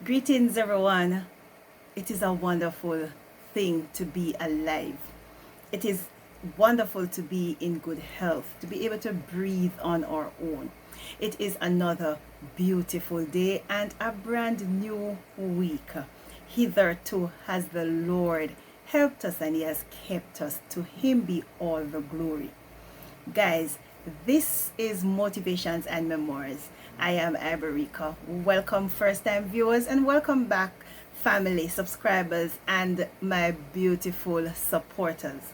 Greetings, everyone. It is a wonderful thing to be alive. It is wonderful to be in good health, to be able to breathe on our own. It is another beautiful day and a brand new week. Hitherto has the Lord helped us and He has kept us. To Him be all the glory. Guys, this is Motivations and Memoirs. I am Iberica. Welcome first time viewers and welcome back family, subscribers and my beautiful supporters.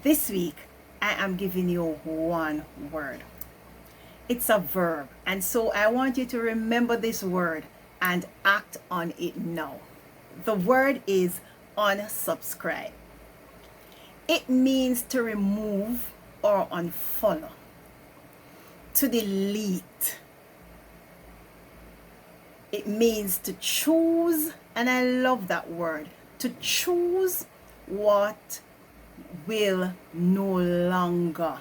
This week I am giving you one word. It's a verb, and so I want you to remember this word and act on it now. The word is unsubscribe. It means to remove or unfollow, to delete. It means to choose, and I love that word, to choose what will no longer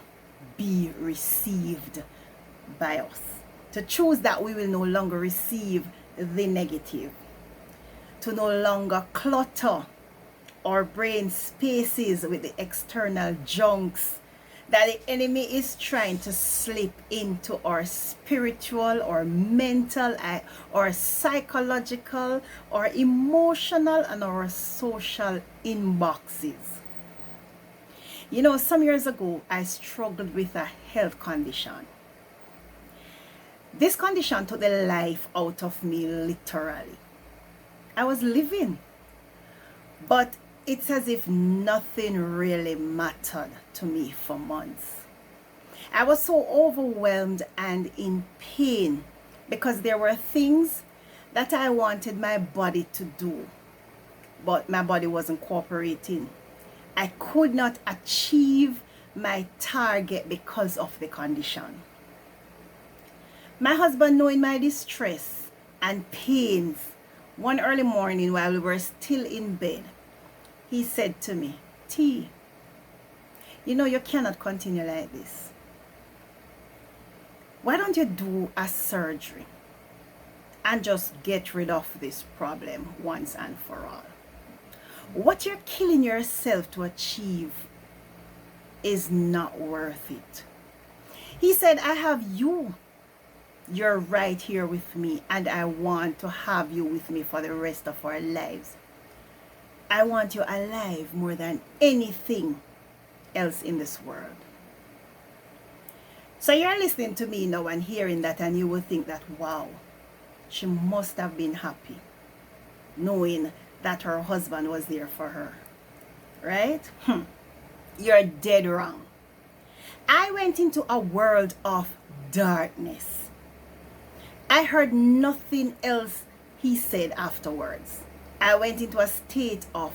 be received by us. To choose that we will no longer receive the negative. To no longer clutter our brain spaces with the external junks that the enemy is trying to slip into our spiritual or mental or psychological or emotional and our social inboxes. You know, some years ago I struggled with a health condition. This condition took the life out of me literally. I was living, but it's as if nothing really mattered to me for months. I was so overwhelmed and in pain because there were things that I wanted my body to do, but my body wasn't cooperating. I could not achieve my target because of the condition. My husband, knowing my distress and pains, one early morning while we were still in bed, he said to me, T, you know you cannot continue like this. Why don't you do a surgery and just get rid of this problem once and for all? What you're killing yourself to achieve is not worth it. He said, I have you. You're right here with me, and I want to have you with me for the rest of our lives. I want you alive more than anything else in this world. So you're listening to me now and hearing that, and you will think that, wow, she must have been happy knowing that her husband was there for her, right? You're dead wrong. I went into a world of darkness. I heard nothing else he said afterwards. I went into a state of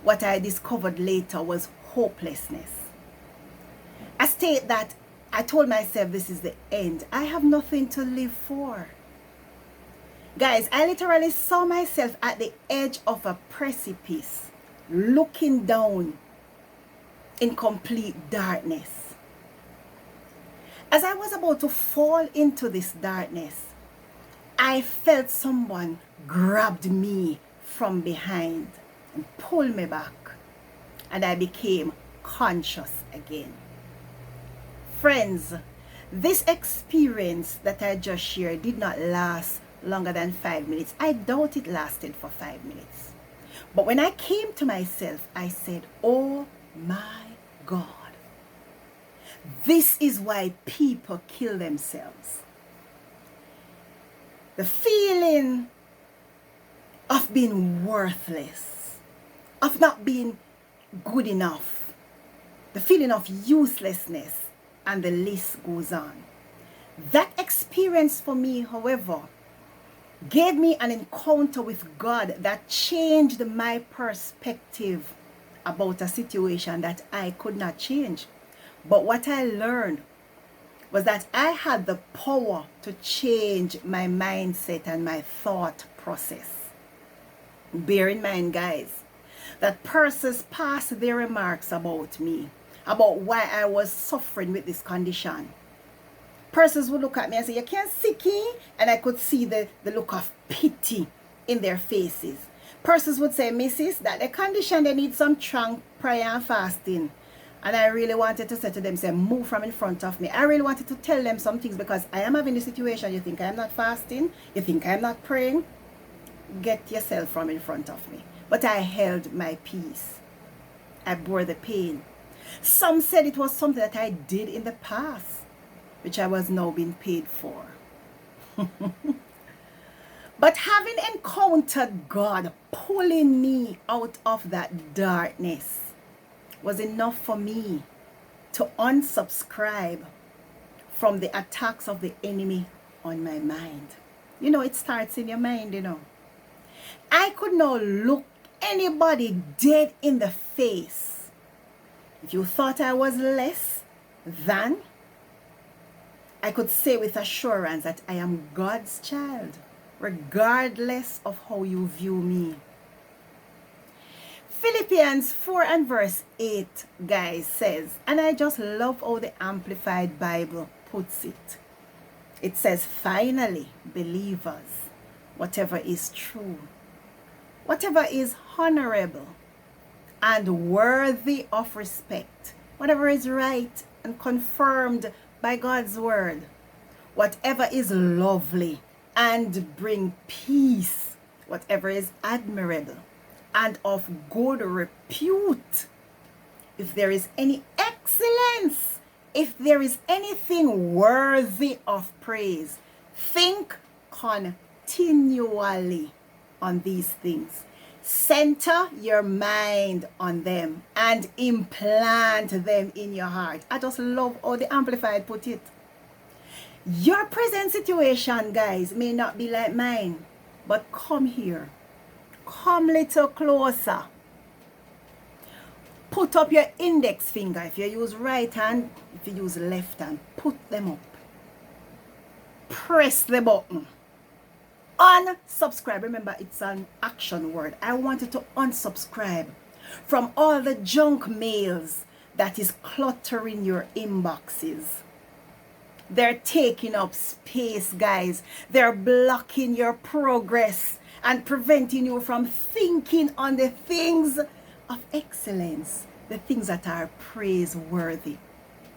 what I discovered later was hopelessness. A state that I told myself this is the end. I have nothing to live for. Guys, I literally saw myself at the edge of a precipice, looking down in complete darkness. As I was about to fall into this darkness, I felt someone grabbed me from behind and pulled me back, and I became conscious again. Friends, this experience that I just shared did not last longer than 5 minutes. I doubt it lasted for 5 minutes. But when I came to myself, I said, oh my God, this is why people kill themselves. The feeling of being worthless, of not being good enough, the feeling of uselessness, and the list goes on. That experience for me, however, gave me an encounter with God that changed my perspective about a situation that I could not change. But what I learned was that I had the power to change my mindset and my thought process. Bear in mind, guys, that persons passed their remarks about me, about why I was suffering with this condition. Persons would look at me and say, you can't sick, and I could see the look of pity in their faces. Persons would say, Mrs., that the condition, they need some strong prayer and fasting. And I really wanted to say to them, say, move from in front of me. I really wanted to tell them some things because I am having the situation. You think I'm not fasting? You think I'm not praying? Get yourself from in front of me. But I held my peace. I bore the pain. Some said it was something that I did in the past, which I was now being paid for. But having encountered God pulling me out of that darkness was enough for me to unsubscribe from the attacks of the enemy on my mind. You know, it starts in your mind, you know. I could not look anybody dead in the face. If you thought I was less than, I could say with assurance that I am God's child, regardless of how you view me. Philippians 4 and verse 8, guys, says, and I just love how the Amplified Bible puts it. It says, finally, believers, whatever is true, whatever is honorable and worthy of respect, whatever is right and confirmed by God's word, whatever is lovely and bring peace, whatever is admirable and of good repute, if there is any excellence, if there is anything worthy of praise, think continually on these things. Center your mind on them and implant them in your heart. I just love how the Amplified put it. Your present situation, guys, may not be like mine, but come here. Come little closer. Put up your index finger. If you use right hand, if you use left hand, put them up. Press the button. Unsubscribe. Remember, it's an action word. I want you to unsubscribe from all the junk mails that is cluttering your inboxes. They're taking up space, guys. They're blocking your progress and preventing you from thinking on the things of excellence, the things that are praiseworthy.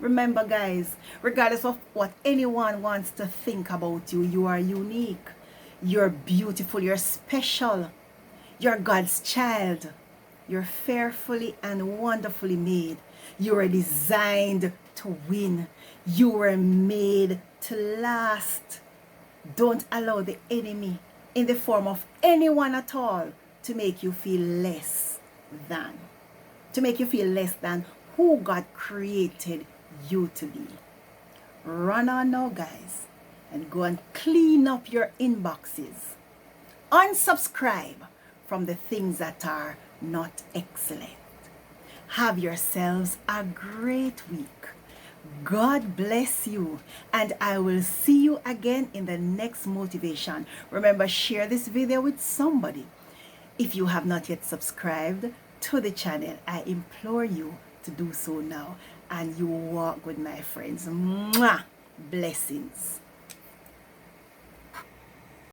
Remember, guys, regardless of what anyone wants to think about you, you are unique. You're beautiful. You're special. You're God's child. You're fearfully and wonderfully made. You are designed to win. You were made to last. Don't allow the enemy, in the form of anyone at all, to make you feel less than. To make you feel less than who God created you to be. Run on now, guys, and go and clean up your inboxes. Unsubscribe from the things that are not excellent. Have yourselves a great week. God bless you, and I will see you again in the next motivation. Remember, share this video with somebody. If you have not yet subscribed to the channel, I implore you to do so now, and you walk with my friends. Mwah! Blessings.